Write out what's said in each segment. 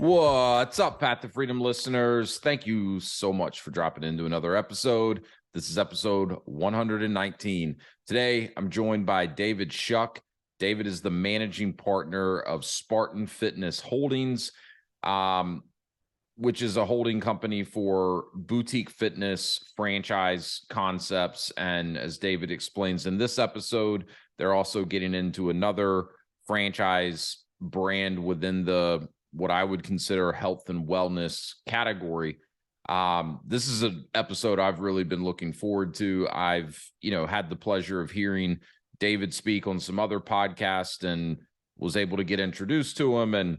What's up, Path to Freedom listeners? Thank you so much for dropping into another episode. This is episode 119. Today, I'm joined by David Schuck. David is the managing partner of Spartan Fitness Holdings, which is a holding company for boutique fitness franchise concepts. And as David explains in this episode, they're also getting into another franchise brand within the what I would consider health and wellness category. This is an episode I've really been looking forward to. I've, had the pleasure of hearing David speak on some other podcasts and was able to get introduced to him, and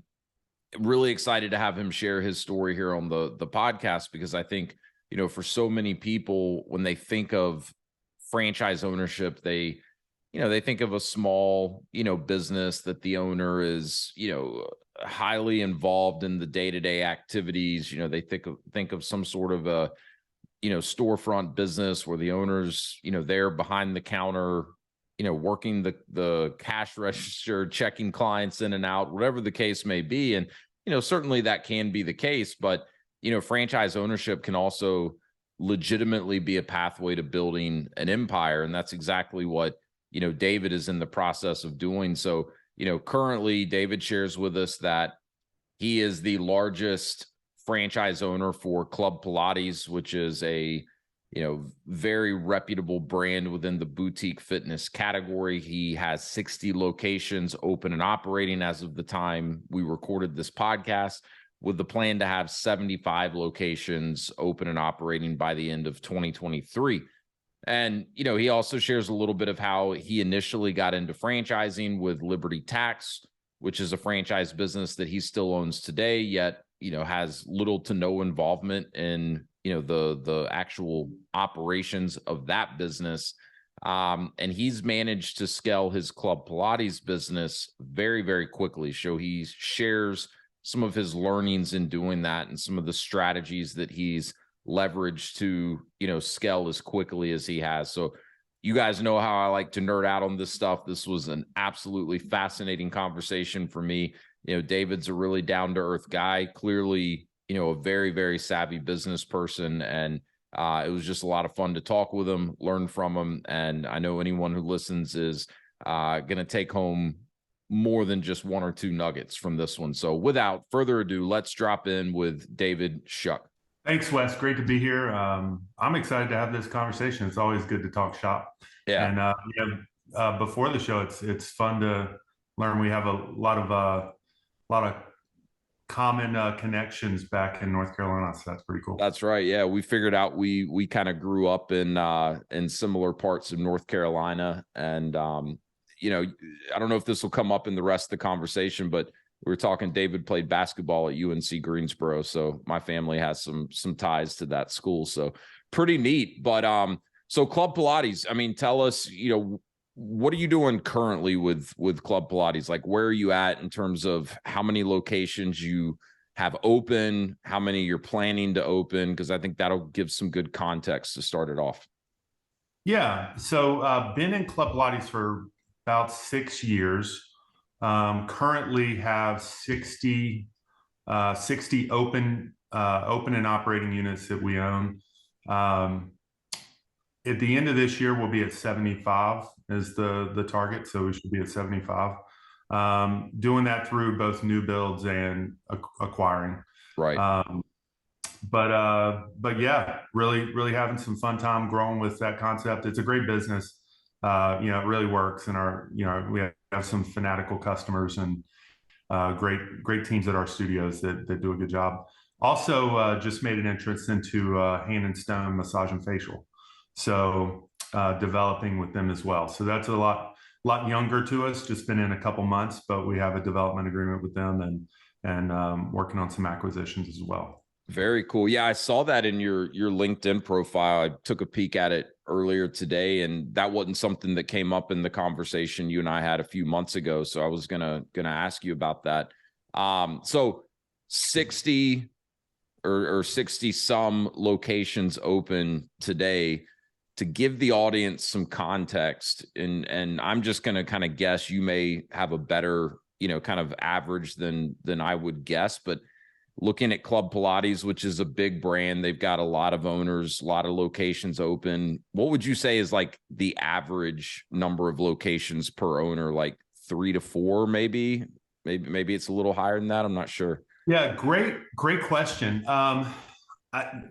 really excited to have him share his story here on the podcast, because I think, for so many people, when they think of franchise ownership, they think of a small, business that the owner is, highly involved in the day-to-day activities. They think of some sort of a, storefront business where the owner's, there behind the counter, working the cash register, checking clients in and out, whatever the case may be. And, certainly that can be the case, but, franchise ownership can also legitimately be a pathway to building an empire. And that's exactly what, David is in the process of doing. So, currently David shares with us that he is the largest franchise owner for Club Pilates, which is a, very reputable brand within the boutique fitness category. He has 60 locations open and operating as of the time we recorded this podcast, with the plan to have 75 locations open and operating by the end of 2023. And, he also shares a little bit of how he initially got into franchising with Liberty Tax, which is a franchise business that he still owns today, yet, has little to no involvement in, the actual operations of that business. And he's managed to scale his Club Pilates business very, very quickly. So he shares some of his learnings in doing that and some of the strategies that he's leverage to, scale as quickly as he has. So you guys know how I like to nerd out on this stuff. This was an absolutely fascinating conversation for me. David's a really down-to-earth guy, clearly, a very, very savvy business person. And it was just a lot of fun to talk with him, learn from him. And I know anyone who listens is going to take home more than just one or two nuggets from this one. So without further ado, let's drop in with David Schuck. Thanks, Wes. Great to be here. I'm excited to have this conversation. It's always good to talk shop. Yeah. And before the show, it's fun to learn. We have a lot of common connections back in North Carolina, so that's pretty cool. That's right. Yeah, we figured out we kind of grew up in similar parts of North Carolina, and I don't know if this will come up in the rest of the conversation, but we were talking, David played basketball at UNC Greensboro, so my family has some ties to that school. So pretty neat. But so Club Pilates, tell us, what are you doing currently with Club Pilates? Like, where are you at in terms of how many locations you have open, how many you're planning to open? Because I think that'll give some good context to start it off. Yeah. So been in Club Pilates for about 6 years. Currently have 60 open and operating units that we own. At the end of this year, we'll be at 75 is the target. So we should be at 75. Doing that through both new builds and acquiring. Right. But yeah, really having some fun time growing with that concept. It's a great business. It really works, and we have some fanatical customers and great teams at our studios that do a good job. Also, just made an entrance into Hand and Stone massage and facial, so developing with them as well. So that's a lot younger to us. Just been in a couple months, but we have a development agreement with them and working on some acquisitions as well. Very cool. Yeah, I saw that in your LinkedIn profile. I took a peek at it earlier today, and that wasn't something that came up in the conversation you and I had a few months ago. So I was gonna ask you about that. So 60 or 60 some locations open today. To give the audience some context, and I'm just gonna kind of guess, you may have a better, kind of average than I would guess, but looking at Club Pilates, which is a big brand, they've got a lot of owners, a lot of locations open. What would you say is like the average number of locations per owner? Like 3 to 4, maybe? Maybe it's a little higher than that. I'm not sure. Yeah, great question.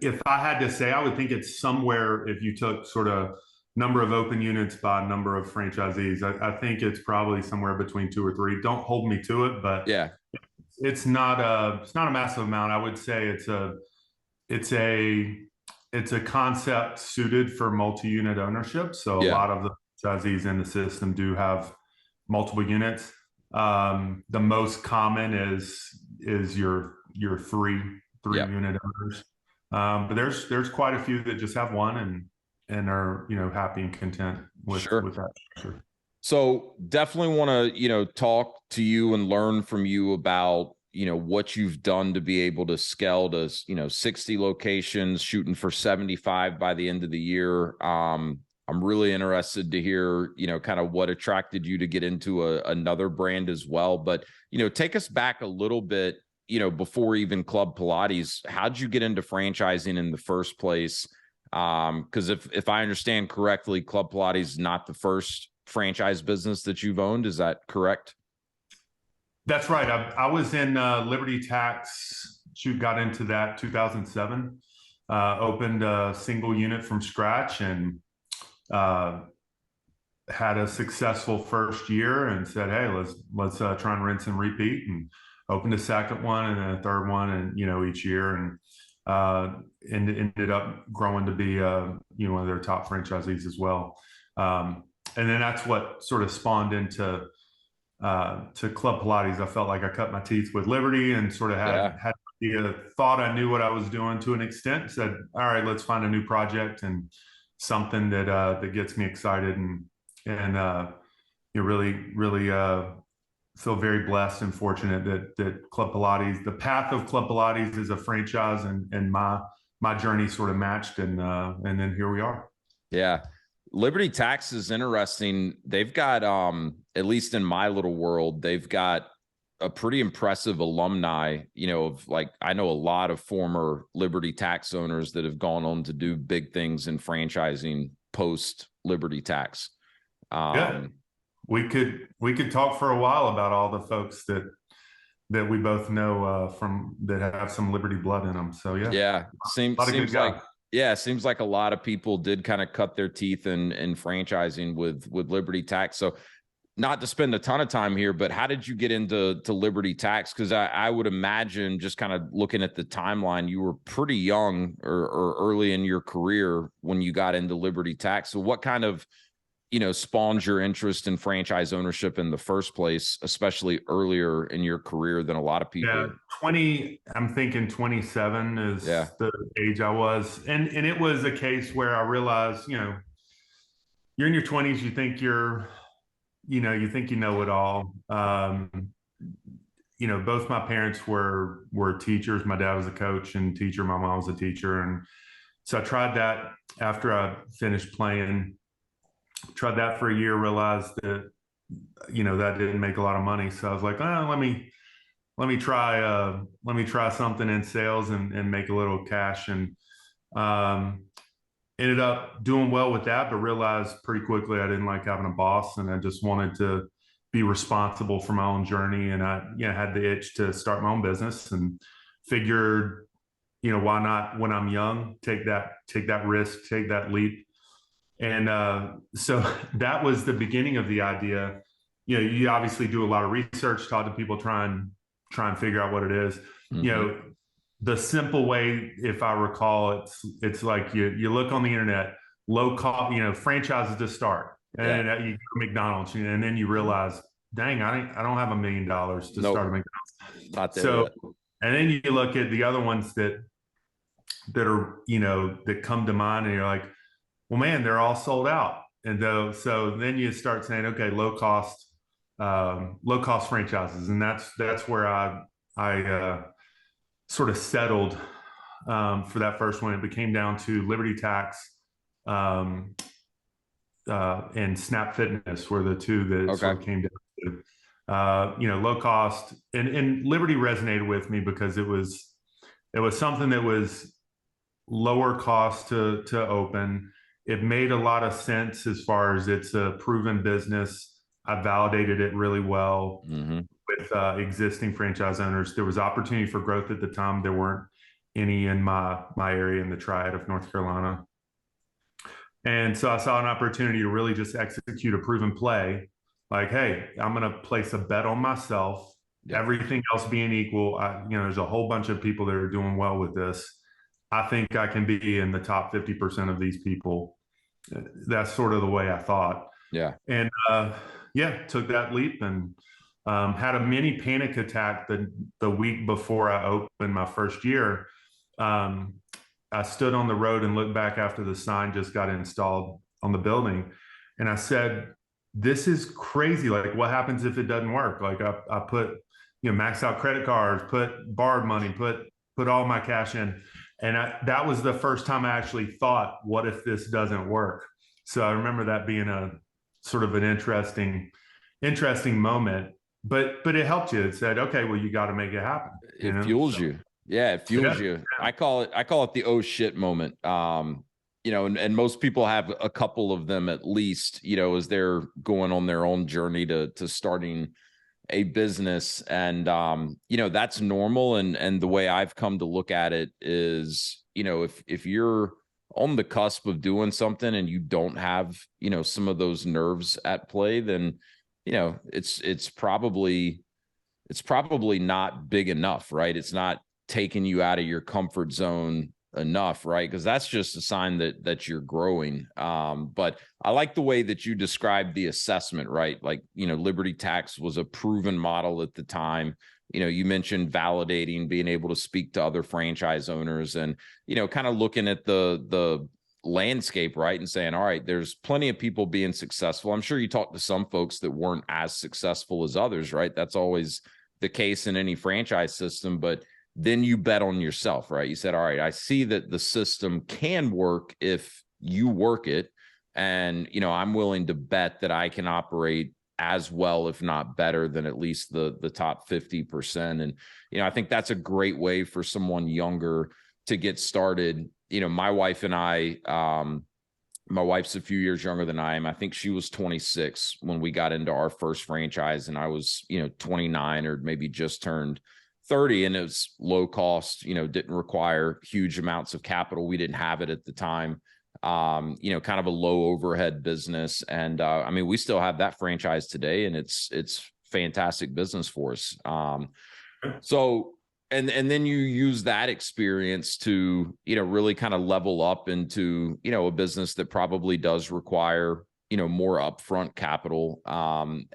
If I had to say, I would think it's somewhere, if you took sort of number of open units by number of franchisees, I think it's probably somewhere between 2 or 3. Don't hold me to it, but Yeah. it's not a massive amount. I would say it's a concept suited for multi-unit ownership. So a Yeah. lot of the franchisees in the system do have multiple units. The most common is your three Yep. unit owners. But there's quite a few that just have one and are, happy and content with Sure. that structure. So definitely want to, talk to you and learn from you about, what you've done to be able to scale to, 60 locations, shooting for 75 by the end of the year. I'm really interested to hear, kind of what attracted you to get into another brand as well. But, take us back a little bit, before even Club Pilates. How'd you get into franchising in the first place? Because if I understand correctly, Club Pilates is not the first franchise business that you've owned. Is that correct? That's right. I was in Liberty Tax. Got into that 2007. Opened a single unit from scratch and had a successful first year and said, "Hey, let's try and rinse and repeat." And opened a second one and then a third one, and each year, and ended up growing to be one of their top franchisees as well. And then that's what sort of spawned into to Club Pilates. I felt like I cut my teeth with Liberty and sort of had thought I knew what I was doing to an extent. Said, all right, let's find a new project and something that gets me excited and really feel very blessed and fortunate that Club Pilates, the path of Club Pilates is a franchise, and my journey sort of matched, and then here we are. Yeah. Liberty Tax is interesting. They've got, at least in my little world, they've got a pretty impressive alumni, of like, I know a lot of former Liberty Tax owners that have gone on to do big things in franchising post Liberty Tax. Yeah, we could talk for a while about all the folks that we both know from that have some Liberty blood in them. So yeah, seems like. Yeah, it seems like a lot of people did kind of cut their teeth in franchising with Liberty Tax. So not to spend a ton of time here, but how did you get into Liberty Tax? Because I would imagine, just kind of looking at the timeline, you were pretty young or early in your career when you got into Liberty Tax. So what kind of, spawned your interest in franchise ownership in the first place, especially earlier in your career than a lot of people? Yeah, 20, I'm thinking 27 is the age I was. And it was a case where I realized, you're in your 20s, you think you know it all. Both my parents were teachers. My dad was a coach and teacher. My mom was a teacher. And so I tried that after I finished playing. Tried that for a year, realized that that didn't make a lot of money. So I was like, let me try something in sales and make a little cash, and ended up doing well with that, but realized pretty quickly I didn't like having a boss, and I just wanted to be responsible for my own journey. And I had the itch to start my own business, and figured, why not, when I'm young, take that risk, take that leap. And so that was the beginning of the idea. You obviously do a lot of research, talk to people, try and figure out what it is. Mm-hmm. The simple way, if I recall, it's like you look on the internet, low cost, franchises to start, and you go to McDonald's, and then you realize, dang, I don't have $1 million to start a McDonald's. Not there so yet. And then you look at the other ones that are that come to mind, and you're like, well, man, they're all sold out. And so then you start saying, okay, low cost franchises. And that's where I sort of settled for that first one. It became down to Liberty Tax and Snap Fitness were the two that sort of came down to. Low cost, and Liberty resonated with me because it was It was something that was lower cost to open. It made a lot of sense as far as it's a proven business. I validated it really well Mm-hmm. with existing franchise owners. There was opportunity for growth at the time. There weren't any in my area in the Triad of North Carolina. And so I saw an opportunity to really just execute a proven play. Like, hey, I'm going to place a bet on myself. Yeah. Everything else being equal, there's a whole bunch of people that are doing well with this. I think I can be in the top 50% of these people. That's sort of the way I thought. Yeah. And yeah, took that leap and had a mini panic attack the week before I opened my first year. Um, I stood on the road and looked back after the sign just got installed on the building. And I said, this is crazy. Like, what happens if it doesn't work? Like I put, max out credit cards, put borrowed money, put all my cash in. And that was the first time I actually thought, what if this doesn't work? So I remember that being a sort of an interesting moment, but it helped you. It said, okay, well, you got to make it happen. It fuels you. Yeah, it fuels you. I call it the oh shit moment. And most people have a couple of them at least, as they're going on their own journey to starting a business. And that's normal. And the way I've come to look at it is, if you're on the cusp of doing something and you don't have, some of those nerves at play, then, it's probably not big enough, right? It's not taking you out of your comfort zone enough, right? Because that's just a sign that you're growing. But I like the way that you described the assessment, right? Like, Liberty Tax was a proven model at the time. You mentioned validating, being able to speak to other franchise owners and, kind of looking at the landscape, right? And saying, all right, there's plenty of people being successful. I'm sure you talked to some folks that weren't as successful as others, right? That's always the case in any franchise system, but then you bet on yourself, right? You said, all right, I see that the system can work if you work it. And, I'm willing to bet that I can operate as well, if not better than at least the top 50%. And, I think that's a great way for someone younger to get started. My wife and I, my wife's a few years younger than I am. I think she was 26 when we got into our first franchise, and I was, 29 or maybe just turned 30, and it was low cost, didn't require huge amounts of capital. We didn't have it at the time. Kind of a low overhead business. And we still have that franchise today, and it's fantastic business for us. So and then you use that experience to, really kind of level up into, a business that probably does require, more upfront capital. And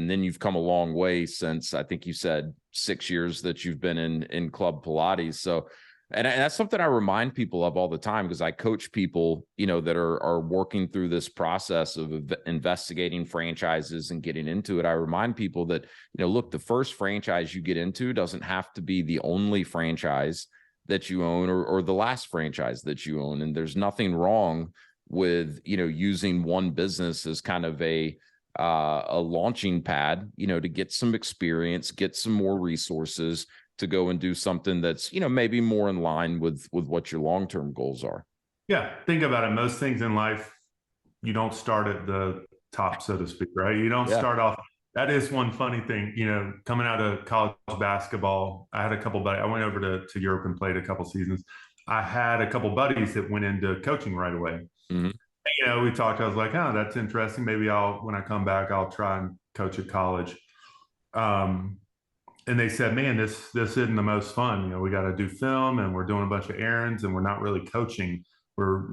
then you've come a long way since, I think you said 6 years that you've been in Club Pilates. So, and that's something I remind people of all the time, because I coach people, that are working through this process of investigating franchises and getting into it. I remind people that, look, the first franchise you get into doesn't have to be the only franchise that you own or the last franchise that you own. And there's nothing wrong with, using one business as kind of a launching pad, to get some experience, get some more resources to go and do something that's, maybe more in line with what your long-term goals are. Yeah. Think about it. Most things in life, you don't start at the top, so to speak, right? You don't start off. That is one funny thing, coming out of college basketball. I had a couple buddies. I went over to Europe and played a couple seasons. I had a couple buddies that went into coaching right away. Mm-hmm. We talked. I was like, oh, that's interesting. Maybe when I come back, I'll try and coach at college. And they said, man, this isn't the most fun. We got to do film and we're doing a bunch of errands and we're not really coaching. We're,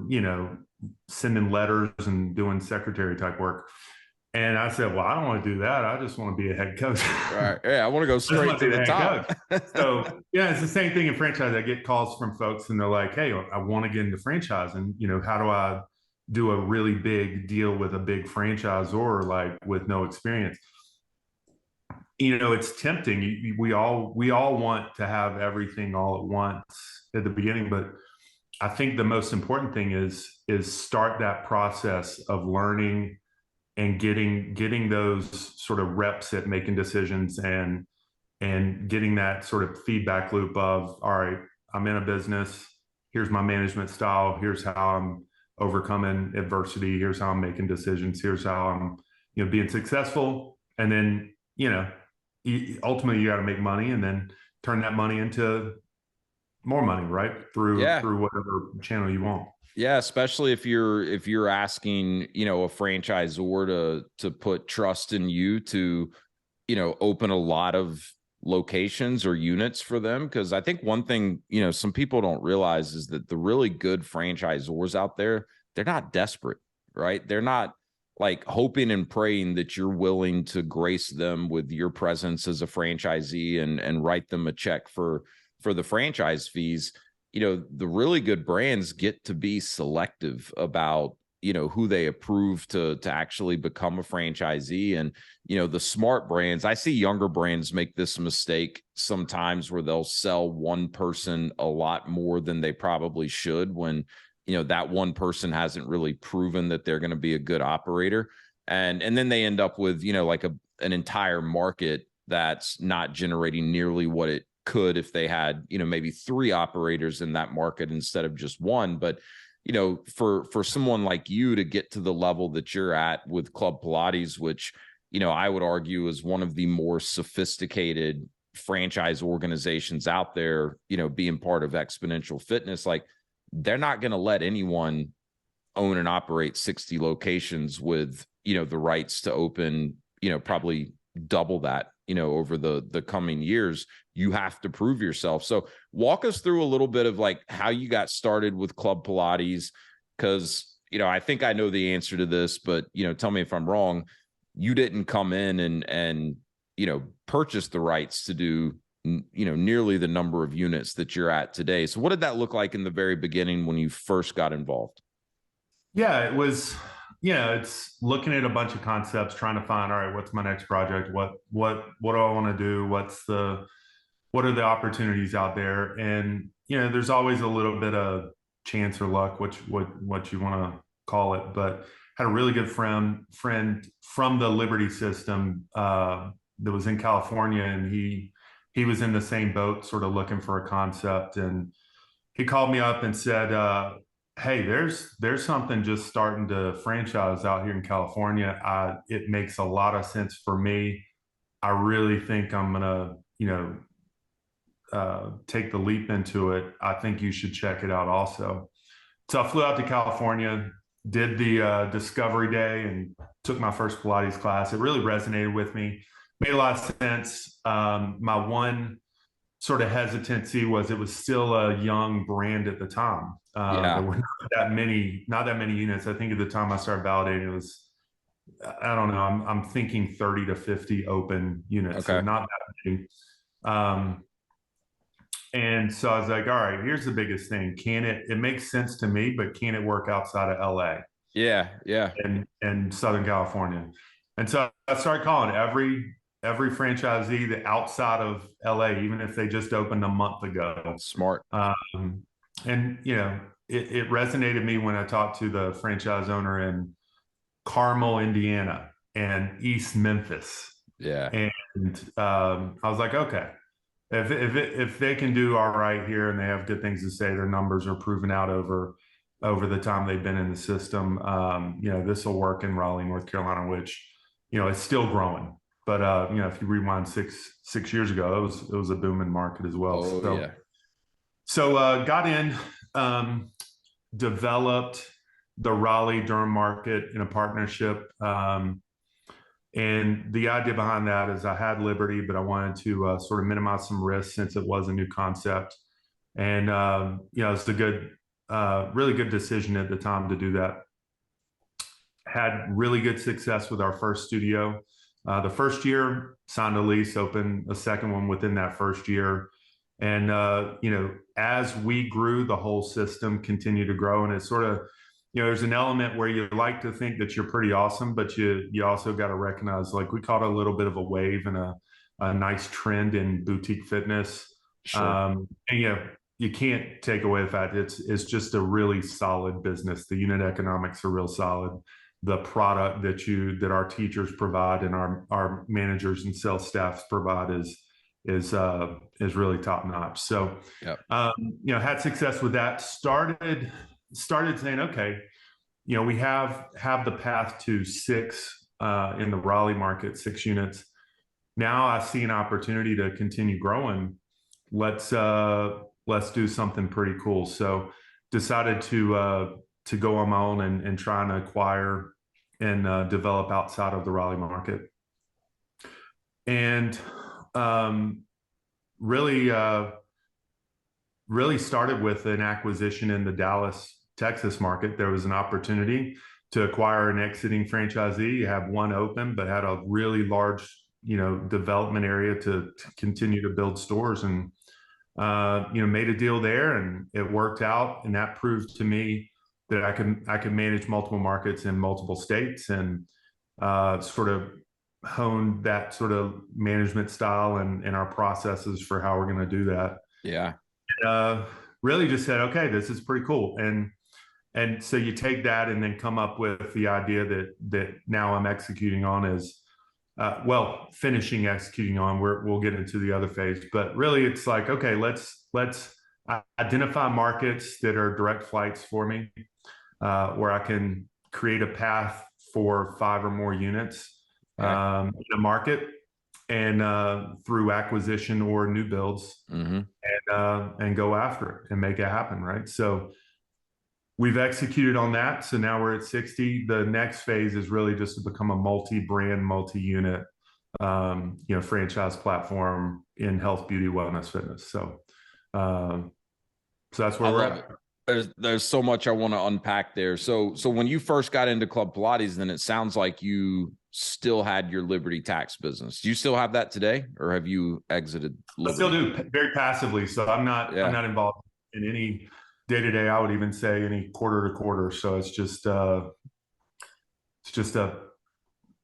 sending letters and doing secretary type work. And I said, well, I don't want to do that. I just want to be a head coach. Right. Yeah, I want to go straight to the top. So, yeah, it's the same thing in franchise. I get calls from folks and they're like, hey, I want to get into franchising. How do I do a really big deal with a big franchisor, like with no experience? It's tempting. We all want to have everything all at once at the beginning, but I think the most important thing is start that process of learning and getting those sort of reps at making decisions and getting that sort of feedback loop of, all right, I'm in a business. Here's my management style. Here's how I'm overcoming adversity. Here's how I'm making decisions. Here's how I'm, being successful. And then, ultimately you got to make money and then turn that money into more money, right? Yeah. Through whatever channel you want. Yeah, especially if you're asking, a franchisor to put trust in you to, open a lot of locations or units for them. Because I think one thing, some people don't realize is that the really good franchisors out there, they're not desperate, right? They're not like hoping and praying that you're willing to grace them with your presence as a franchisee and write them a check for the franchise fees. The really good brands get to be selective about, who they approve to actually become a franchisee. And, the smart brands, I see younger brands make this mistake sometimes where they'll sell one person a lot more than they probably should when, that one person hasn't really proven that they're going to be a good operator. And then they end up with, like an entire market that's not generating nearly what it could if they had, maybe 3 operators in that market instead of just one. But for someone like you to get to the level that you're at with Club Pilates, which I would argue is one of the more sophisticated franchise organizations out there, being part of Exponential Fitness, like they're not going to let anyone own and operate 60 locations with the rights to open probably double that over the coming years. You have to prove yourself. So walk us through a little bit of like how you got started with Club Pilates, because I think I know the answer to this, but tell me if I'm wrong. You didn't come in and purchase the rights to do nearly the number of units that you're at today. So what did that look like in the very beginning when you first got involved? Yeah, it was, it's looking at a bunch of concepts, trying to find, all right, what's my next project? What do I want to do? What are the opportunities out there? And, there's always a little bit of chance or luck, what you want to call it, but had a really good friend from the Liberty system, that was in California, and he was in the same boat, sort of looking for a concept. And he called me up and said, hey, there's something just starting to franchise out here in California. It makes a lot of sense for me. I really think I'm gonna, take the leap into it. I think you should check it out also. So I flew out to California, did the discovery day, and took my first Pilates class. It really resonated with me, made a lot of sense. My one sort of hesitancy was it was still a young brand at the time. There Yeah. were not that many units. I think at the time I started validating, it was, I don't know, I'm thinking 30 to 50 open units, so Okay. not that many. And so I was like, all right, here's the biggest thing. It makes sense to me, but can it work outside of LA Yeah. Yeah. and Southern California? And so I started calling every franchisee that outside of LA, even if they just opened a month ago. Smart. And it resonated me when I talked to the franchise owner in Carmel, Indiana, and East Memphis. Yeah. And I was like, okay, if they can do all right here and they have good things to say, their numbers are proven out over the time they've been in the system. This will work in Raleigh, North Carolina, which is still growing. But if you rewind six years ago, it was a booming market as well. Oh yeah. So got in, developed the Raleigh Durham market in a partnership. And the idea behind that is I had Liberty, but I wanted to sort of minimize some risk since it was a new concept. And, it's a really good decision at the time to do that. Had really good success with our first studio. The first year, signed a lease, opened a second one within that first year. And, as we grew, the whole system continued to grow. And it's sort of, there's an element where you like to think that you're pretty awesome, but you also got to recognize, like, we caught a little bit of a wave and a nice trend in boutique fitness. Sure. And you can't take away the fact it's just a really solid business. The unit economics are real solid. The product that our teachers provide and our managers and sales staffs provide is really top notch. So, Yep. had success with that. Started saying, okay, we have the path to six in the Raleigh market, 6 units. Now I see an opportunity to continue growing. Let's do something pretty cool. So decided to go on my own and try and acquire and develop outside of the Raleigh market. And really really started with an acquisition in the Dallas, Texas market. There was an opportunity to acquire an exiting franchisee. You have one open, but had a really large, development area to continue to build stores, and made a deal there, and it worked out. And that proved to me that I could manage multiple markets in multiple states, and sort of honed that sort of management style and our processes for how we're going to do that. Yeah. Really just said, okay, this is pretty cool. And so you take that and then come up with the idea that now I'm executing on is, finishing executing on. We'll get into the other phase, but really it's like, okay, let's identify markets that are direct flights for me, where I can create a path for 5 or more units in a market, and through acquisition or new builds, and go after it and make it happen, right? So we've executed on that. So now we're at 60. The next phase is really just to become a multi-brand, multi-unit, franchise platform in health, beauty, wellness, fitness. So that's where we're at. There's so much I want to unpack there. So when you first got into Club Pilates, then it sounds like you still had your Liberty Tax business. Do you still have that today, or have you exited Liberty? I still do, very passively. So I'm not involved in any day-to-day. I would even say any quarter to quarter. So it's just a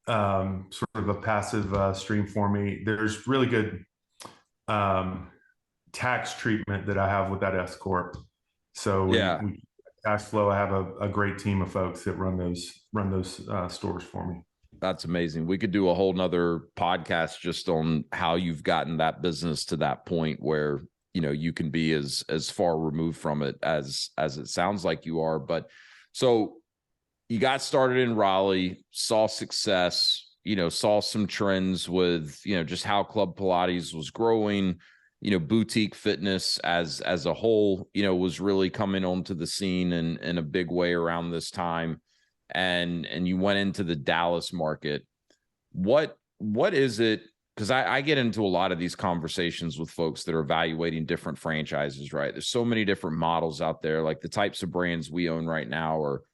sort of a passive stream for me. There's really good tax treatment that I have with that S corp. So we cash flow. I have a great team of folks that run those stores for me. That's amazing. We could do a whole nother podcast just on how you've gotten that business to that point where, you can be as far removed from it as it sounds like you are. But so you got started in Raleigh, saw success, saw some trends with, just how Club Pilates was growing, boutique fitness as a whole, was really coming onto the scene in a big way around this time. And you went into the Dallas market. What is it? Because I get into a lot of these conversations with folks that are evaluating different franchises, right? There's so many different models out there. Like the types of brands we own right now are,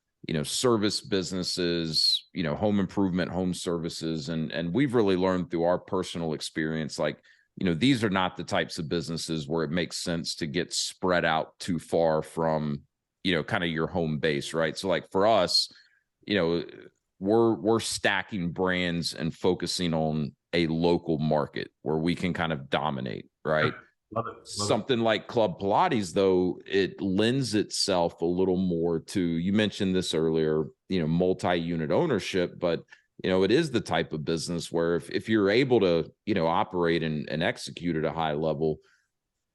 service businesses, home improvement, home services. And we've really learned through our personal experience, like, these are not the types of businesses where it makes sense to get spread out too far from, kind of your home base, right? So like for us, we're stacking brands and focusing on a local market where we can kind of dominate, right? Love it. Something like Club Pilates, though, it lends itself a little more to, you mentioned this earlier, multi-unit ownership, but it is the type of business where if you're able to, operate and execute at a high level,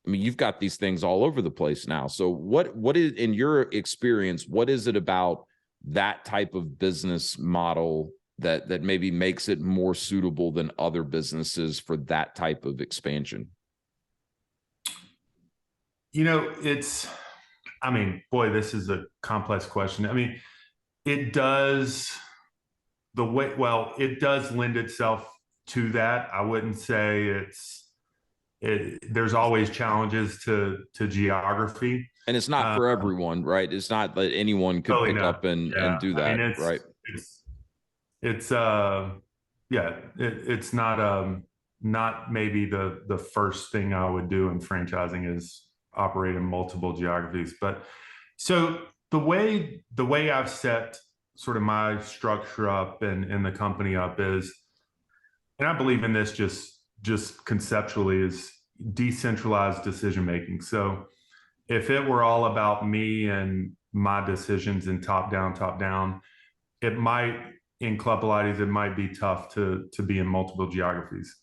I mean, you've got these things all over the place now. So what is, in your experience, what is it about that type of business model that maybe makes it more suitable than other businesses for that type of expansion? This is a complex question. I mean, it does lend itself to that. I wouldn't say there's always challenges to geography. And it's not for everyone, right? It's not that anyone could pick up and do that, right? It's not maybe the first thing I would do in franchising is operate in multiple geographies. But so the way I've set sort of my structure up and the company up is, and I believe in this just conceptually, is decentralized decision making. So if it were all about me and my decisions and top down, in Club Pilates, it might be tough to be in multiple geographies.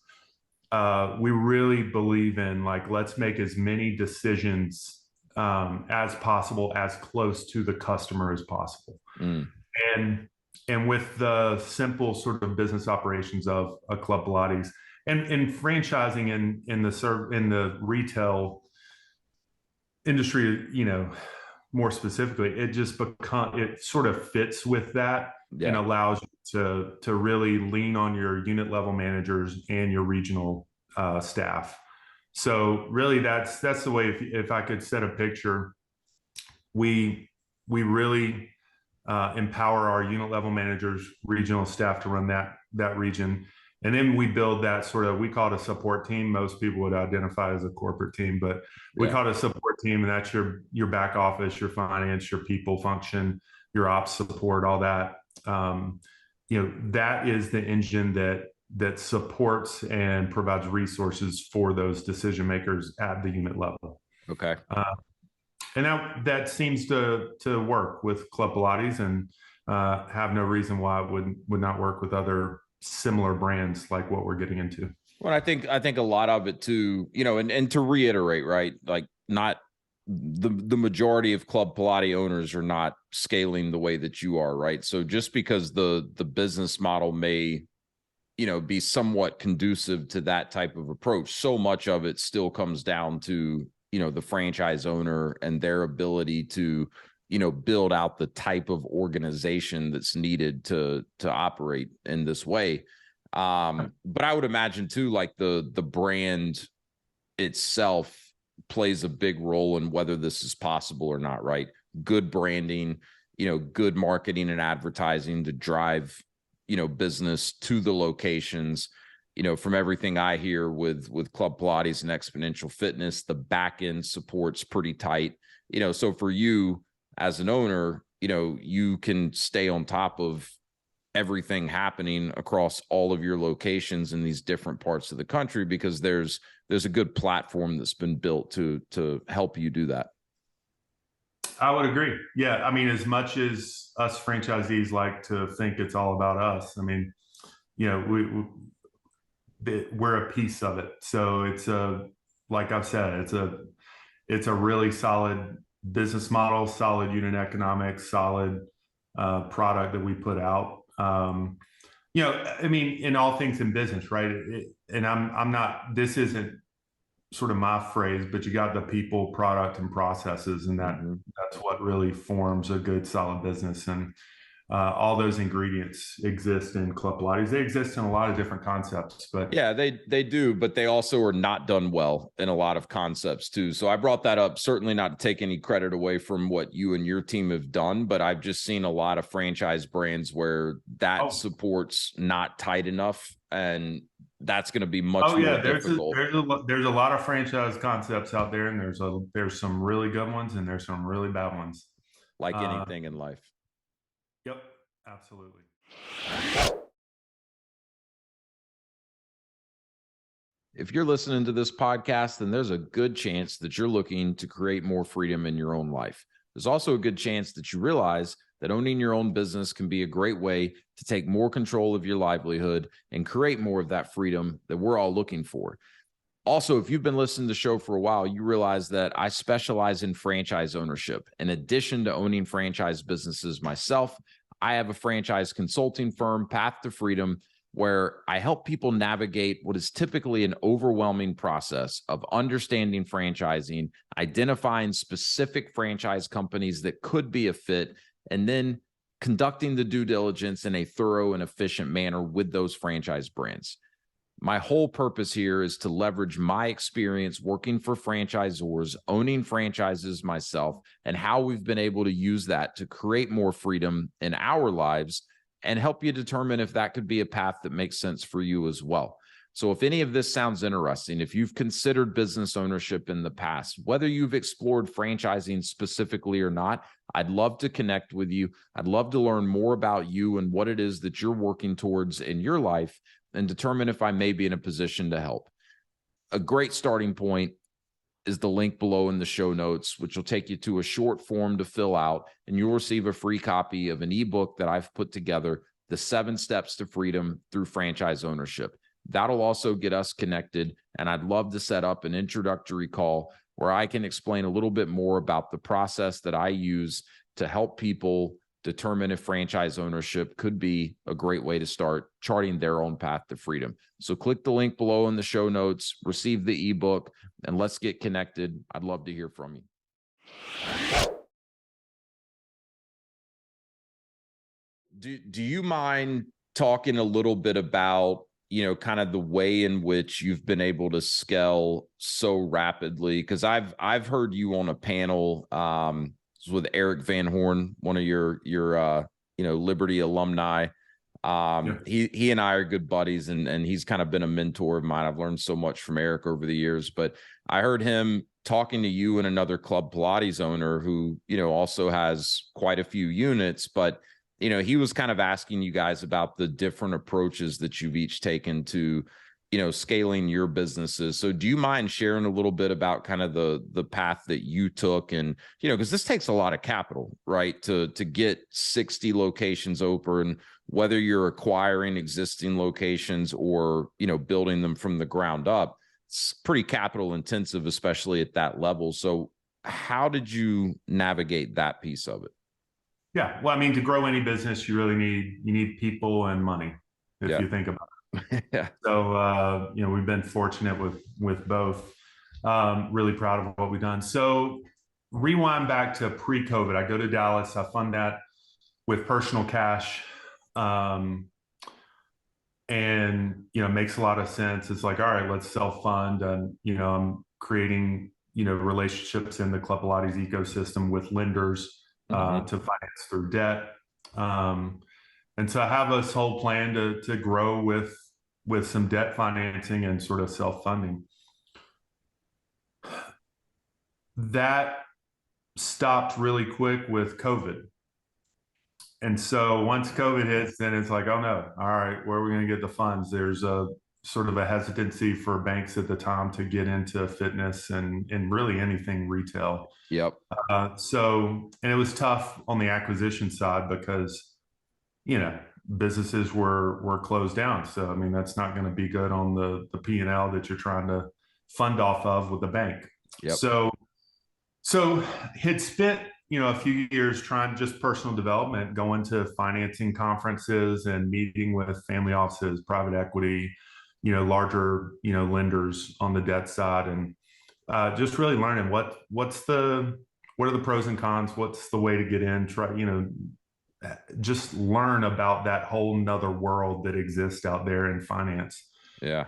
we really believe in, like, let's make as many decisions as possible, as close to the customer as possible. Mm. And with the simple sort of business operations of a Club Pilates and franchising in the retail industry, more specifically, it sort of fits with that and Yeah. allows you to really lean on your unit level managers and your regional staff. So really, that's the way. If I could set a picture, we really empower our unit level managers, regional staff to run that region. And then we build that sort of, we call it a support team. Most people would identify as a corporate team, but we call it a support team. And that's your back office, your finance, your people function, your ops support, all that. That is the engine that supports and provides resources for those decision makers at the unit level. Okay. And that seems to work with Club Pilates, and have no reason why it would not work with other similar brands like what we're getting into. Well, I think a lot of it too, and to reiterate, right? Like, not the majority of Club Pilates owners are not scaling the way that you are, right? So just because the business model may, be somewhat conducive to that type of approach, so much of it still comes down to, the franchise owner and their ability to, build out the type of organization that's needed to operate in this way. But I would imagine too, like the brand itself plays a big role in whether this is possible or not, right? Good branding, good marketing and advertising to drive, business to the locations. From everything I hear with Club Pilates and Exponential Fitness, the back end support's pretty tight. So for you as an owner, you can stay on top of everything happening across all of your locations in these different parts of the country because there's a good platform that's been built to help you do that. I would agree. Yeah. I mean, as much as us franchisees like to think it's all about us, I mean, we're a piece of it. So like I've said, it's a really solid business model, solid unit economics, solid product that we put out. I mean, in all things in business, right? And I'm not, this isn't sort of my phrase, but you got the people, product, and processes, and that's what really forms a good, solid business. And all those ingredients exist in Club Pilates. They exist in a lot of different concepts, but yeah, they do, but they also are not done well in a lot of concepts too. So I brought that up, certainly not to take any credit away from what you and your team have done, but I've just seen a lot of franchise brands where that support's not tight enough, and that's going to be much more difficult. There's a lot of franchise concepts out there, and there's some really good ones, and there's some really bad ones. Like anything in life. Yep, absolutely. If you're listening to this podcast, then there's a good chance that you're looking to create more freedom in your own life. There's also a good chance that you realize that owning your own business can be a great way to take more control of your livelihood and create more of that freedom that we're all looking for. Also, if you've been listening to the show for a while, you realize that I specialize in franchise ownership. In addition to owning franchise businesses myself, I have a franchise consulting firm, Path to Freedom, where I help people navigate what is typically an overwhelming process of understanding franchising, identifying specific franchise companies that could be a fit, and then conducting the due diligence in a thorough and efficient manner with those franchise brands. My whole purpose here is to leverage my experience working for franchisors, owning franchises myself, and how we've been able to use that to create more freedom in our lives and help you determine if that could be a path that makes sense for you as well. So if any of this sounds interesting, if you've considered business ownership in the past, whether you've explored franchising specifically or not, I'd love to connect with you. I'd love to learn more about you and what it is that you're working towards in your life and determine if I may be in a position to help. A great starting point is the link below in the show notes, which will take you to a short form to fill out, and you'll receive a free copy of an ebook that I've put together, The 7 Steps to Freedom Through Franchise Ownership. That'll also get us connected. And I'd love to set up an introductory call where I can explain a little bit more about the process that I use to help people determine if franchise ownership could be a great way to start charting their own path to freedom. So click the link below in the show notes, receive the ebook, and let's get connected. I'd love to hear from you. Do you mind talking a little bit about, kind of the way in which you've been able to scale so rapidly? Because I've heard you on a panel with Eric Van Horn, one of your Liberty alumni. He and I are good buddies, and he's kind of been a mentor of mine. I've learned so much from Eric over the years, but I heard him talking to you and another Club Pilates owner who, also has quite a few units, but he was kind of asking you guys about the different approaches that you've each taken to, scaling your businesses. So do you mind sharing a little bit about kind of the path that you took? And, because this takes a lot of capital, right? To get 60 locations open, whether you're acquiring existing locations or, building them from the ground up, it's pretty capital intensive, especially at that level. So how did you navigate that piece of it? Yeah. Well, I mean, to grow any business, you really need people and money, if you think about it. Yeah. So, we've been fortunate with both. Really proud of what we've done. So rewind back to pre-COVID. I go to Dallas. I fund that with personal cash. And, makes a lot of sense. It's like, all right, let's self-fund. And, I'm creating, relationships in the Club Pilates ecosystem with lenders to finance through debt. And so I have this whole plan to grow with some debt financing and sort of self-funding. That stopped really quick with COVID. And so once COVID hits, then it's like, oh no, all right, where are we going to get the funds? There's a sort of a hesitancy for banks at the time to get into fitness and really anything retail. Yep. And it was tough on the acquisition side because, businesses were closed down. So, I mean, that's not going to be good on the P&L that you're trying to fund off of with the bank. Yep. So had spent, a few years trying just personal development, going to financing conferences and meeting with family offices, private equity, larger, lenders on the debt side, and just really learning what are the pros and cons, what's the way to get in, just learn about that whole nother world that exists out there in finance. Yeah.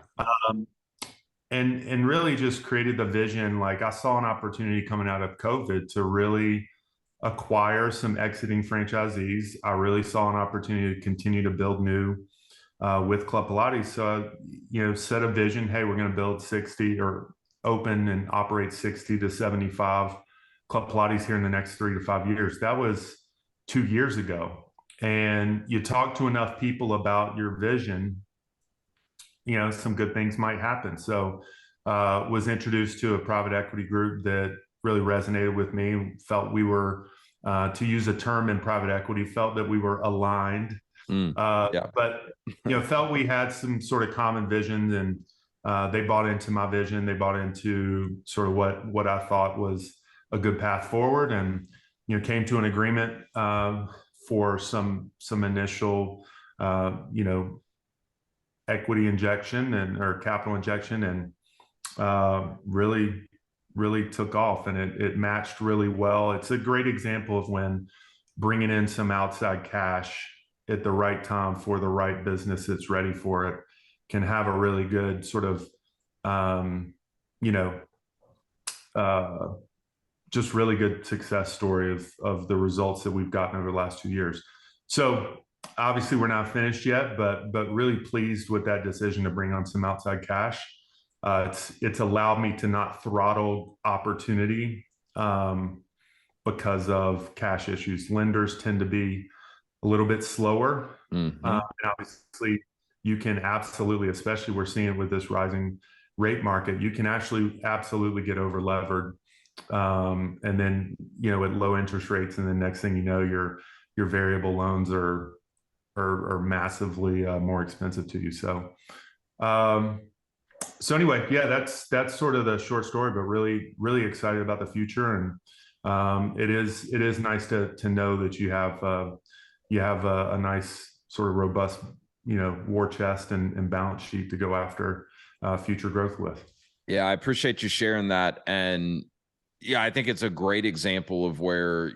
And really just created the vision. Like, I saw an opportunity coming out of COVID to really acquire some exiting franchisees. I really saw an opportunity to continue to build new with Club Pilates. So, set a vision. Hey, we're going to build 60 or open and operate 60 to 75 Club Pilates here in the next 3 to 5 years. That was 2 years ago. And you talk to enough people about your vision, some good things might happen. So was introduced to a private equity group that really resonated with me, felt we were, to use a term in private equity, felt that we were aligned, but, felt we had some sort of common visions, and they bought into my vision. They bought into sort of what I thought was a good path forward, and, came to an agreement for some initial, equity injection or capital injection, and really took off, and it matched really well. It's a great example of when bringing in some outside cash at the right time for the right business that's ready for it can have a really good sort of, just really good success story of the results that we've gotten over the last 2 years. So obviously we're not finished yet, but really pleased with that decision to bring on some outside cash. It's allowed me to not throttle opportunity because of cash issues. Lenders tend to be a little bit slower. And obviously you can absolutely, especially we're seeing it with this rising rate market, you can actually absolutely get over levered. And then, at low interest rates, and the next thing you know, your variable loans are massively more expensive to you. So Um, so anyway, yeah, that's sort of the short story, but really excited about the future, and it is nice to know that you have a nice sort of robust war chest and balance sheet to go after future growth with. Yeah, I appreciate you sharing that. And yeah, I think it's a great example of where,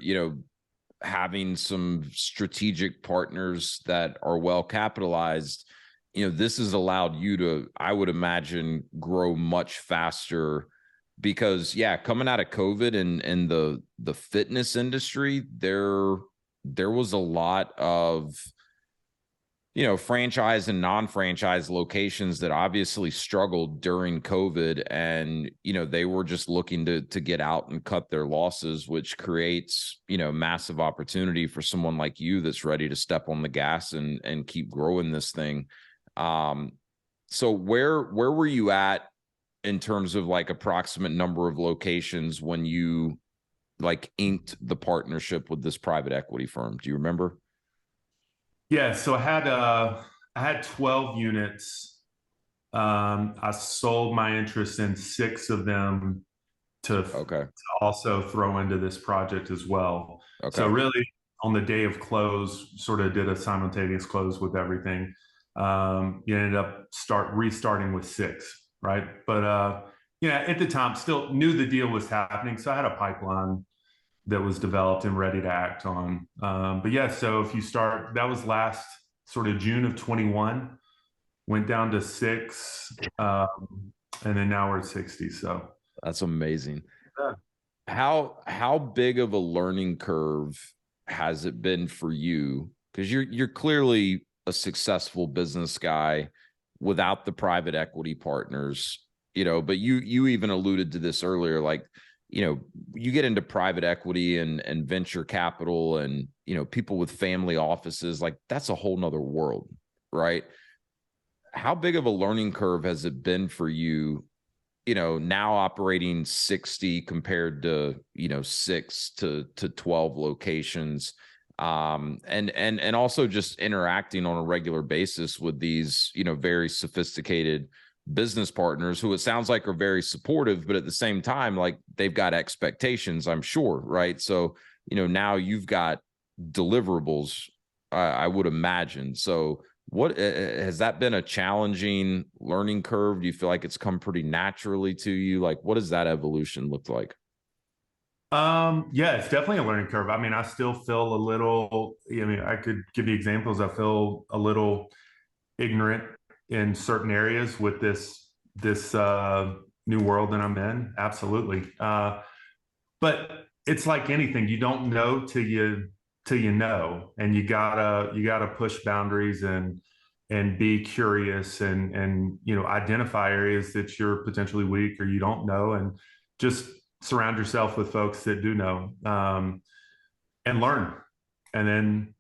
having some strategic partners that are well capitalized, this has allowed you to, I would imagine, grow much faster because yeah, coming out of COVID and the fitness industry, there was a lot of franchise and non-franchise locations that obviously struggled during COVID, and they were just looking to get out and cut their losses, which creates massive opportunity for someone like you that's ready to step on the gas and keep growing this thing. So where were you at in terms of like approximate number of locations when you like inked the partnership with this private equity firm? Do you remember? Yeah, so I had 12 units. I sold my interest in 6 of them to Okay. also throw into this project as well. So Okay. really, on the day of close, sort of did a simultaneous close with everything. You ended up restarting with 6, right? But at the time, still knew the deal was happening, so I had a pipeline that was developed and ready to act on. But yeah, so if you start, that was last sort of June of 21, went down to 6, and then now we're at 60. So That's amazing. yeah. How big of a learning curve has it been for you? Because you're clearly a successful business guy without the private equity partners, but you even alluded to this earlier, like, you get into private equity and venture capital and people with family offices, like that's a whole nother world, right? How big of a learning curve has it been for you, now operating 60 compared to, 6 to 12 locations, and also just interacting on a regular basis with these, very sophisticated business partners who it sounds like are very supportive, but at the same time, like they've got expectations, I'm sure, right? So, now you've got deliverables, I would imagine. So what has that been a challenging learning curve? Do you feel like it's come pretty naturally to you? Like, what does that evolution look like? Yeah, it's definitely a learning curve. I mean, I still feel a little, I could give you examples. I feel a little ignorant in certain areas with this new world that I'm in. Absolutely. But it's like anything, you don't know till you know, and you gotta push boundaries and be curious and identify areas that you're potentially weak or you don't know, and just surround yourself with folks that do know, and learn, and then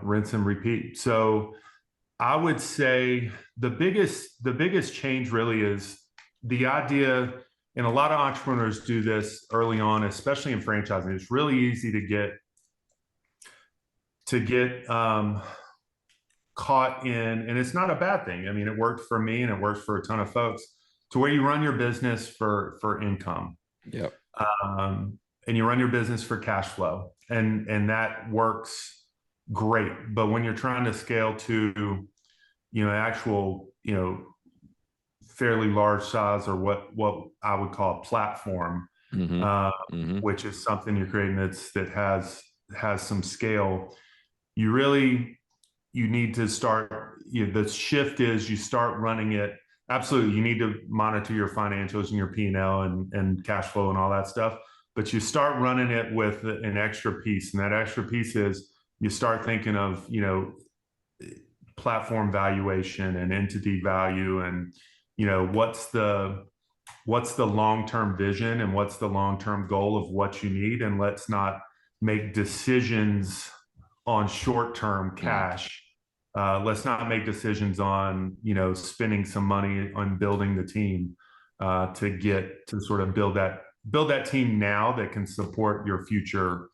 rinse and repeat. So I would say the biggest change really is the idea, and a lot of entrepreneurs do this early on, especially in franchising. It's really easy to get caught in, and it's not a bad thing. I mean, it worked for me and it works for a ton of folks, to where you run your business for income, Yep. and you run your business for cash flow, and that works great. But when you're trying to scale to actual fairly large size, or what I would call a platform, Mm-hmm. uh, Mm-hmm. which is something you're creating that has some scale. You need to start. The shift is you start running it. Absolutely, you need to monitor your financials and your P&L and cash flow and all that stuff. But you start running it with an extra piece, and that extra piece is you start thinking of platform valuation and entity value, and what's the long-term vision and what's the long-term goal of what you need, and let's not make decisions on short-term cash. Let's not make decisions on spending some money on building the team, to sort of build that team now that can support your future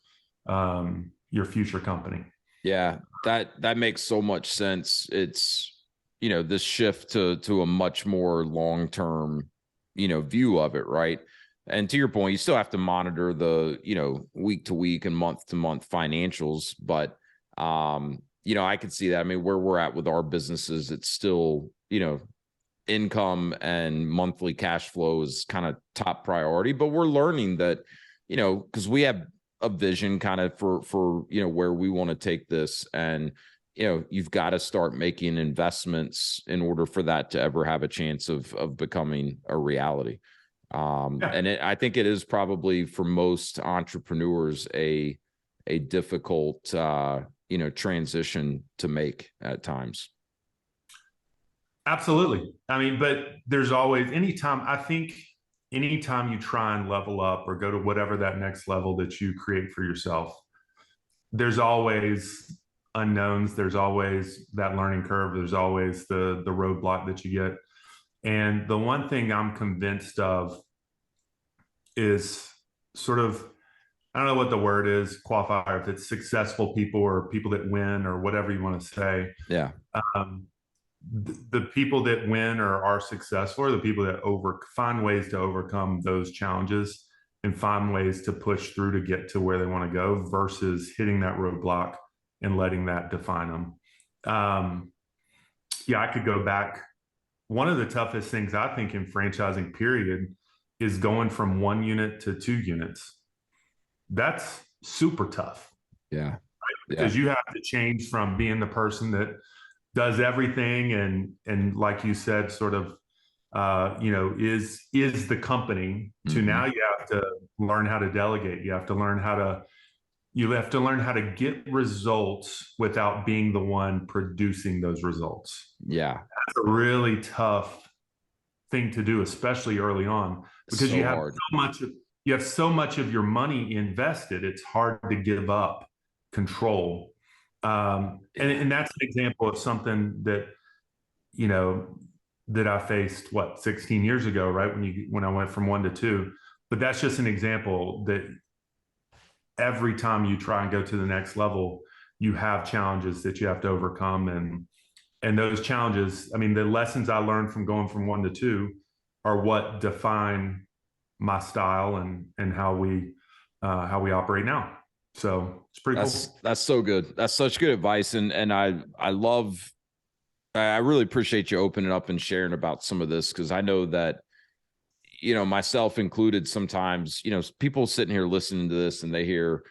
company. Yeah, that makes so much sense. It's this shift to a much more long-term, view of it, right? And to your point, you still have to monitor the, week to week and month to month financials, but I could see that. I mean, where we're at with our businesses, it's still, income and monthly cash flow is kind of top priority, but we're learning that, because we have a vision kind of for where we want to take this, and you've got to start making investments in order for that to ever have a chance of becoming a reality. And I think it is probably for most entrepreneurs a difficult transition to make at times. Absolutely. I mean, but there's always, anytime you try and level up or go to whatever that next level that you create for yourself, there's always unknowns. There's always that learning curve. There's always the roadblock that you get. And the one thing I'm convinced of is sort of, I don't know what the word is, qualifier, if it's successful people or people that win or whatever you want to say. Yeah. The people that win or are successful are the people that find ways to overcome those challenges and find ways to push through to get to where they want to go versus hitting that roadblock and letting that define them. Yeah, I could go back. One of the toughest things I think in franchising period is going from 1 unit to 2 units. That's super tough. Yeah. Because you have to change from being the person that does everything and like you said, sort of is the company to now you have to learn how to delegate. You have to learn how to get results without being the one producing those results. Yeah. That's a really tough thing to do, especially early on, because you have so much of your money invested. It's hard to give up control. And that's an example of something that, that I faced 16 years ago, right? When I went from 1 to 2, but that's just an example that every time you try and go to the next level, you have challenges that you have to overcome. And those challenges, I mean, the lessons I learned from going from 1 to 2 are what define my style and how we operate now. So it's pretty cool. That's so good. That's such good advice. And I really appreciate you opening up and sharing about some of this, because I know that, myself included, sometimes, people sitting here listening to this and they hear,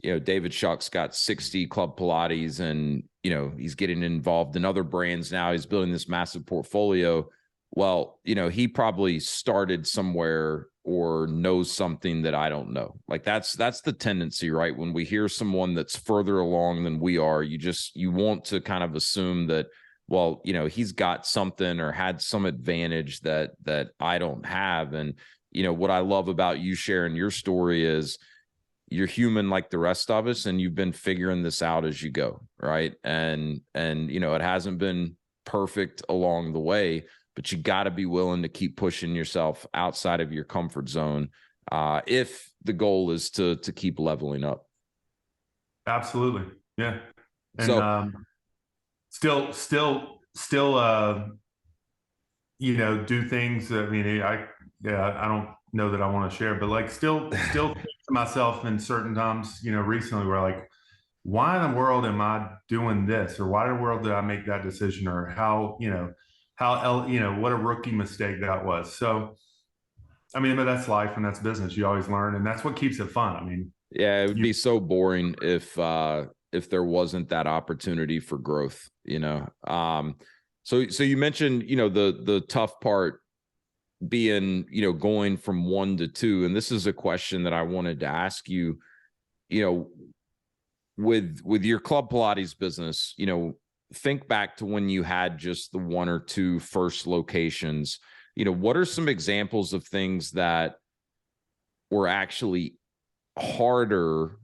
David Schuck's got 60 Club Pilates and, he's getting involved in other brands now. He's building this massive portfolio. Well, he probably started somewhere or knows something that I don't know. Like that's the tendency, right? When we hear someone that's further along than we are, you want to kind of assume that, well, he's got something or had some advantage that I don't have. And, what I love about you sharing your story is you're human like the rest of us, and you've been figuring this out as you go, right? And it hasn't been perfect along the way, but you got to be willing to keep pushing yourself outside of your comfort zone if the goal is to keep leveling up. Absolutely. Yeah. And so still do things. I mean, I don't know that I want to share, but like still think to myself in certain times, recently, where like, why in the world am I doing this, or why in the world did I make that decision, or what a rookie mistake that was. So, I mean, but that's life and that's business. You always learn, and that's what keeps it fun. I mean, yeah, it would be so boring if there wasn't that opportunity for growth, So you mentioned, the tough part being, going from 1 to 2. And this is a question that I wanted to ask you, with your Club Pilates business, think back to when you had just the 1 or 2 first locations. What are some examples of things that were actually harder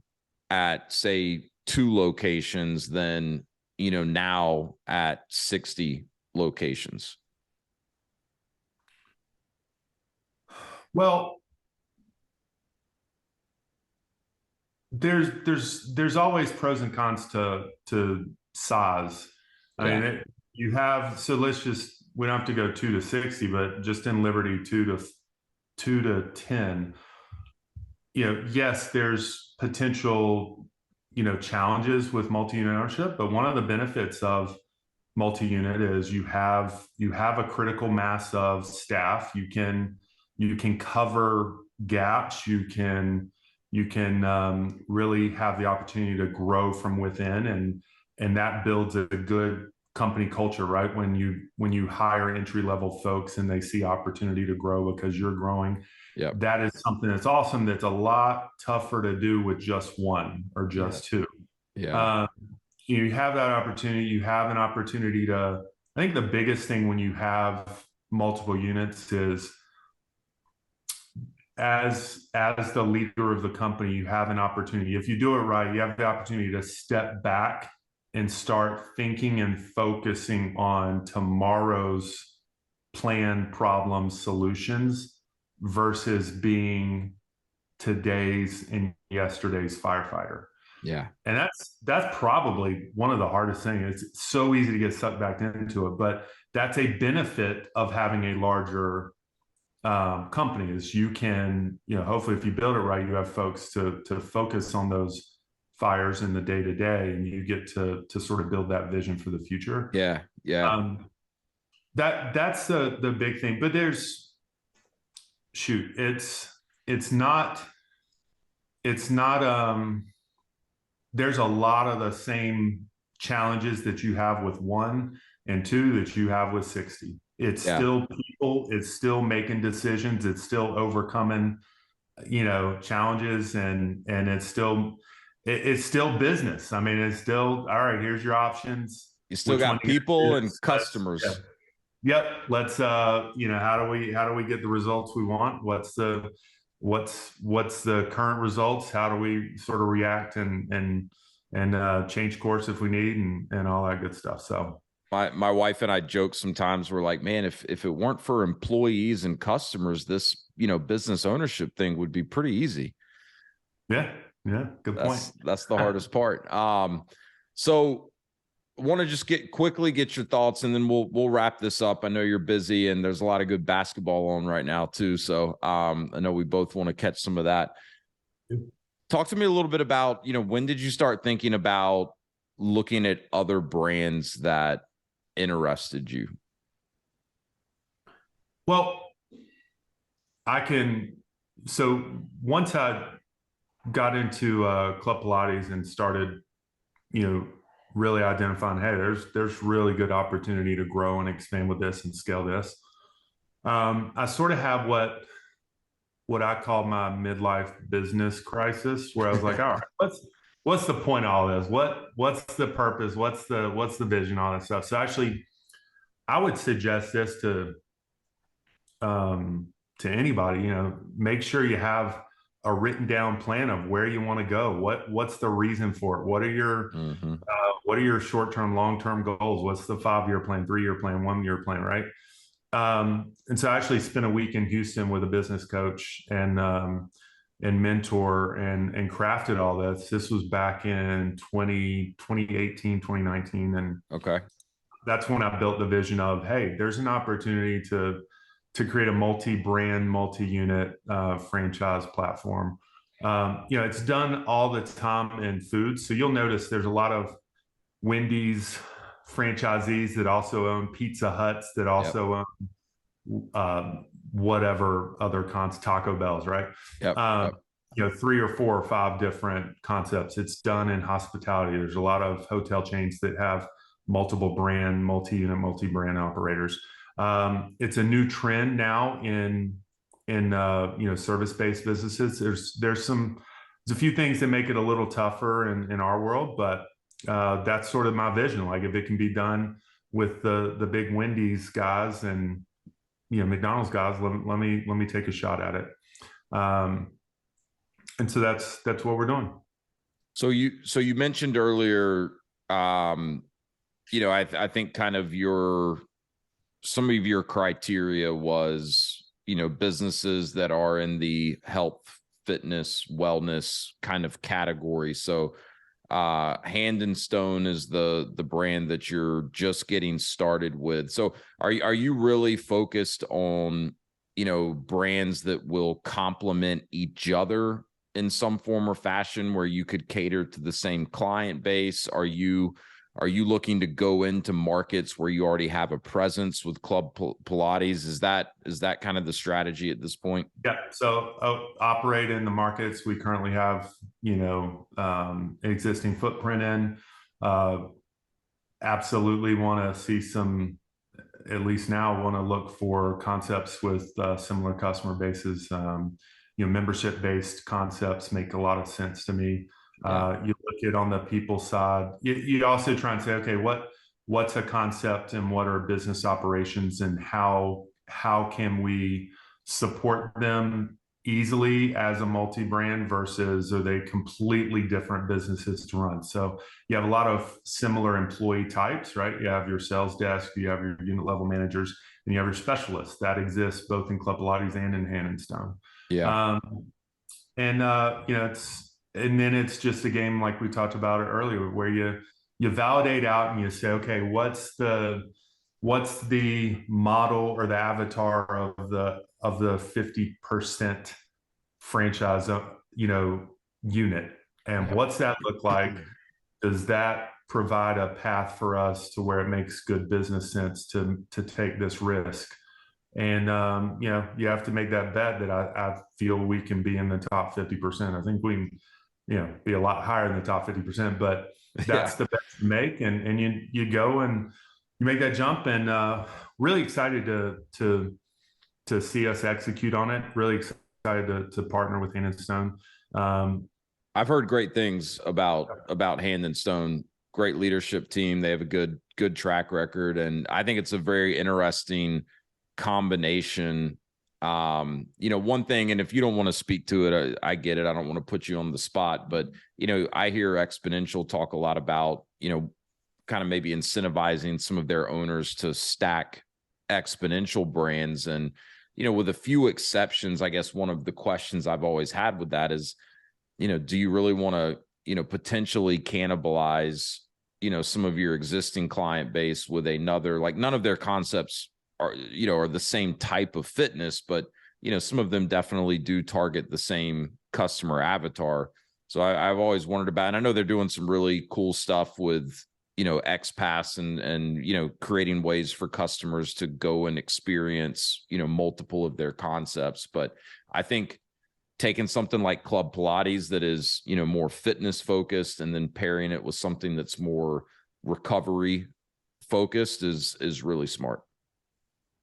at, say, 2 locations than, now at 60 locations? Well, there's always pros and cons to size. I mean, you have, so let's just, we don't have to go 2 to 60, but just in Liberty 2 to 10, yes, there's potential, challenges with multi-unit ownership, but one of the benefits of multi-unit is you have a critical mass of staff. You can cover gaps. You can really have the opportunity to grow from within, and that builds a good company culture, right? When you hire entry level folks and they see opportunity to grow because you're growing, Yep. that is something that's awesome. That's a lot tougher to do with just one or Yeah. just two. Yeah. Uh, you have that opportunity. You have an opportunity to, I think the biggest thing when you have multiple units is, as the leader of the company, you have an opportunity. If you do it right, you have the opportunity to step back and start thinking and focusing on tomorrow's plan, problems, solutions versus being today's and yesterday's firefighter. Yeah. And that's probably one of the hardest things. It's so easy to get sucked back into it, but that's a benefit of having a larger company. Is you can, hopefully, if you build it right, you have folks to focus on those fires in the day to day, and you get to sort of build that vision for the future. Yeah. Yeah. That's the big thing. But it's not it's not there's a lot of the same challenges that you have with 1 and 2 that you have with 60. It's still people, it's still making decisions, it's still overcoming, challenges, and it's still business. I mean, it's still, all right, here's your options. You still got people and Yeah. customers. Yep. Let's how do we get the results we want? What's the current results? How do we sort of react and change course if we need, and all that good stuff. So my wife and I joke sometimes. We're like, man, if it weren't for employees and customers, this business ownership thing would be pretty easy. Yeah, good point. That's the hardest part. So want to just get your thoughts, and then we'll wrap this up. I know you're busy, and there's a lot of good basketball on right now too. So I know we both want to catch some of that. Talk to me a little bit about, when did you start thinking about looking at other brands that interested you? Well, so once I got into Club Pilates and started, really identifying, hey, there's really good opportunity to grow and expand with this and scale this. I sort of have what I call my midlife business crisis, where I was like, all right, what's the point of all this? What's the purpose? What's the vision? All that stuff. So actually, I would suggest this to anybody. Make sure you have a written down plan of where you want to go. What's the reason for it? What are your short-term, long-term goals? What's the 5-year plan, 3-year plan, 1-year plan, right? And so I actually spent a week in Houston with a business coach and mentor, and crafted all this. This was back in 2018, 2019. And okay, that's when I built the vision of, hey, there's an opportunity to create a multi-brand, multi-unit franchise platform. It's done all the time in food. So you'll notice there's a lot of Wendy's franchisees that also own Pizza Huts, that also own whatever other Taco Bells, right? Yep. 3 or 4 or 5 different concepts. It's done in hospitality. There's a lot of hotel chains that have multiple brand, multi-unit, multi-brand operators. It's a new trend now in service-based businesses. There's a few things that make it a little tougher in our world, but that's sort of my vision. Like, if it can be done with the big Wendy's guys and McDonald's guys, let me take a shot at it. And so that's what we're doing. So you mentioned earlier, I think kind of some of your criteria was, businesses that are in the health, fitness, wellness kind of category. So Hand and Stone is the brand that you're just getting started with. So are you really focused on, brands that will complement each other in some form or fashion where you could cater to the same client base? Are you looking to go into markets where you already have a presence with Club Pilates? Is that kind of the strategy at this point? Yeah. So operate in the markets we currently have, existing footprint in. Uh, Absolutely want to see some, at least now, want to look for concepts with similar customer bases. Membership based concepts make a lot of sense to me. Yeah. You look at on the people side, you also try and say, okay, what's a concept and what are business operations, and how can we support them easily as a multi-brand versus are they completely different businesses to run? So you have a lot of similar employee types, right? You have your sales desk, you have your unit level managers, and you have your specialists that exist both in Club Pilates and in Hand and Stone. Yeah. Um, and then it's just a game like we talked about it earlier, where you validate out and you say, okay, what's the model or the avatar of the 50% franchise, unit, and Yeah. what's that look like? Does that provide a path for us to where it makes good business sense to take this risk? And you have to make that bet that I feel we can be in the top 50%. I think we can, be a lot higher than the top 50%, but Yeah. that's the bet to make. And you go and you make that jump, and really excited to see us execute on it. Really excited to partner with Hand and Stone. I've heard great things about Hand and Stone. Great leadership team. They have a good track record, and I think it's a very interesting combination. One thing, and if you don't want to speak to it, I get it. I don't want to put you on the spot, but I hear Exponential talk a lot about kind of maybe incentivizing some of their owners to stack Exponential brands, and with a few exceptions, I guess one of the questions I've always had with that is, do you really want to, potentially cannibalize, some of your existing client base with another, like none of their concepts are the same type of fitness, but, some of them definitely do target the same customer avatar. So I've always wondered about, and I know they're doing some really cool stuff with, XPass and creating ways for customers to go and experience, multiple of their concepts. But I think taking something like Club Pilates that is, more fitness focused, and then pairing it with something that's more recovery focused is really smart.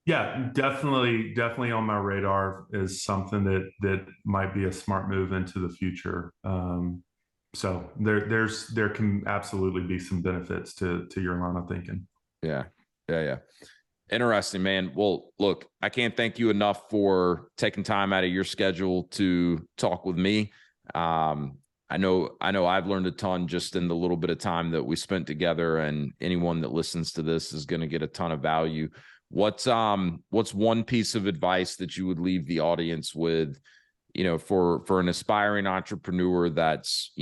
Yeah, definitely on my radar is something that might be a smart move into the future. So there can absolutely be some benefits to your line of thinking. Yeah. Yeah. Interesting, man. Well, look, I can't thank you enough for taking time out of your schedule to talk with me. I know I've learned a ton just in the little bit of time that we spent together, and anyone that listens to this is going to get a ton of value. What's one piece of advice that you would leave the audience with, for an aspiring entrepreneur that's,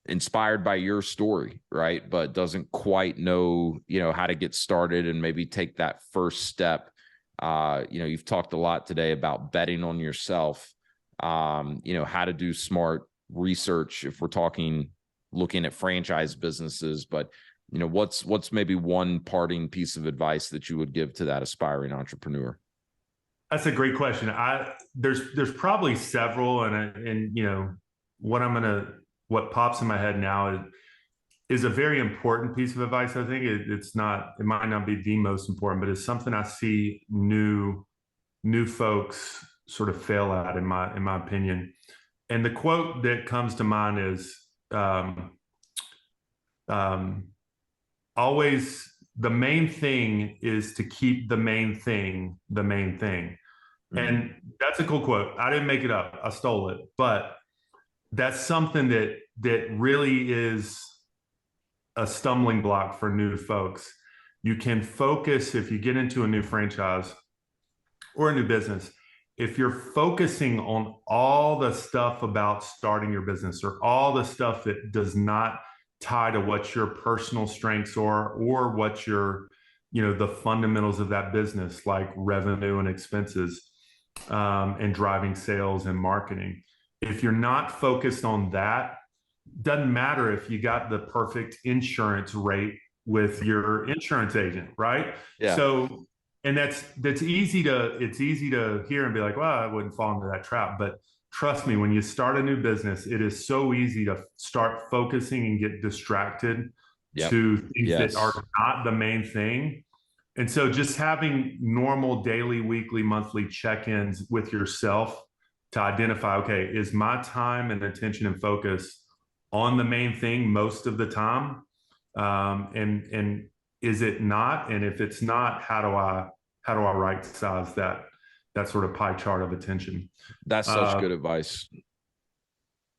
inspired by your story, right, but doesn't quite know, how to get started and maybe take that first step? You've talked a lot today about betting on yourself, how to do smart research if we're looking at franchise businesses, but what's maybe one parting piece of advice that you would give to that aspiring entrepreneur? That's a great question. There's probably several, and what pops in my head now is a very important piece of advice. I think it might not be the most important, but it's something I see new folks sort of fail at, in my opinion. And the quote that comes to mind is, always, the main thing is to keep the main thing the main thing. Mm-hmm. And that's a cool quote. I didn't make it up. I stole it. But that's something that really is a stumbling block for new folks. You can focus, if you get into a new franchise or a new business, if you're focusing on all the stuff about starting your business or all the stuff that does not tie to what your personal strengths are or what your, the fundamentals of that business, like revenue and expenses, and driving sales and marketing. If you're not focused on that, doesn't matter if you got the perfect insurance rate with your insurance agent, right? Yeah. So, and that's easy to it's easy to hear and be like, well, I wouldn't fall into that trap. But trust me, when you start a new business, it is so easy to start focusing and get distracted Yep. to things that are Yes. not the main thing. And so just having normal daily, weekly, monthly check-ins with yourself to identify, okay, is my time and attention and focus on the main thing most of the time? And is it not? And if it's not, how do I right size that sort of pie chart of attention? That's such Uh, good advice.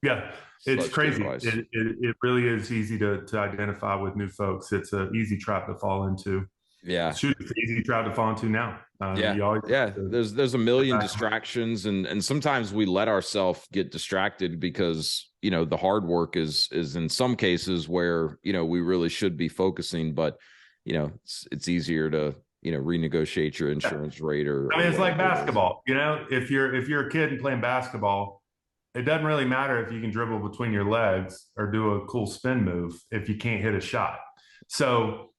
yeah, it's Such good crazy. advice. It really is easy to identify with new folks. It's an easy trap to fall into. Yeah. Shoot, it's an easy trap to fall into now. Yeah. You always Yeah. have to There's a get million back. distractions, and sometimes we let ourselves get distracted because, the hard work is in some cases where, we really should be focusing, but it's easier to, renegotiate your insurance rate I or mean, it's like whatever it is. basketball. If you're a kid and playing basketball, it doesn't really matter if you can dribble between your legs or do a cool spin move if you can't hit a shot. So,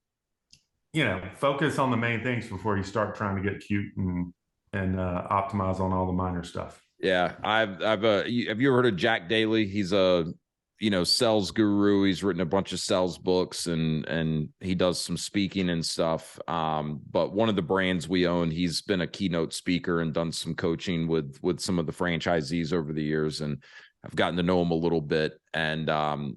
focus on the main things before you start trying to get cute and optimize on all the minor stuff. Yeah, have you ever heard of Jack Daly? He's a sales guru. He's written a bunch of sales books and he does some speaking and stuff. But one of the brands we own, he's been a keynote speaker and done some coaching with some of the franchisees over the years, and I've gotten to know him a little bit. And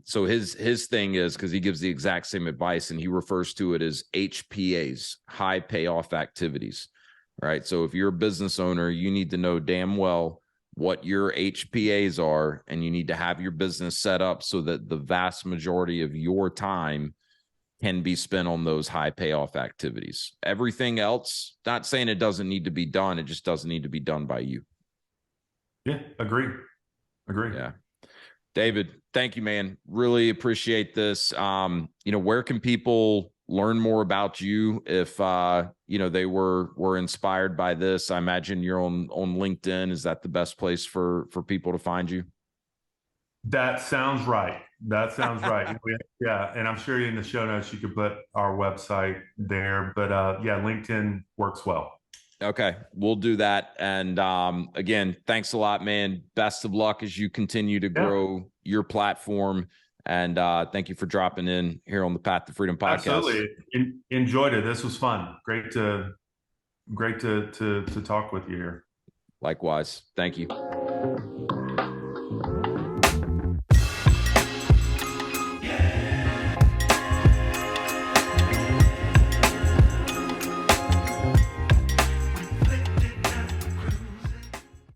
so his thing is, because he gives the exact same advice, and he refers to it as HPAs, high payoff activities. Right. So if you're a business owner, you need to know damn well what your HPAs are, and you need to have your business set up so that the vast majority of your time can be spent on those high payoff activities. Everything else, not saying it doesn't need to be done, it just doesn't need to be done by you. Yeah, agree. Yeah. David, thank you, man. Really appreciate this. Where can people learn more about you if they were inspired by this? I imagine you're on LinkedIn. Is that the best place for people to find you? That sounds right. That sounds right. Yeah, and I'm sure in the show notes you could put our website there. But yeah, LinkedIn works well. Okay, we'll do that. And again, thanks a lot, man. Best of luck as you continue to Yeah, grow your platform. And thank you for dropping in here on the Path to Freedom podcast. absolutely. Enjoyed it. This was fun. Great to talk with you here. Likewise. Thank you.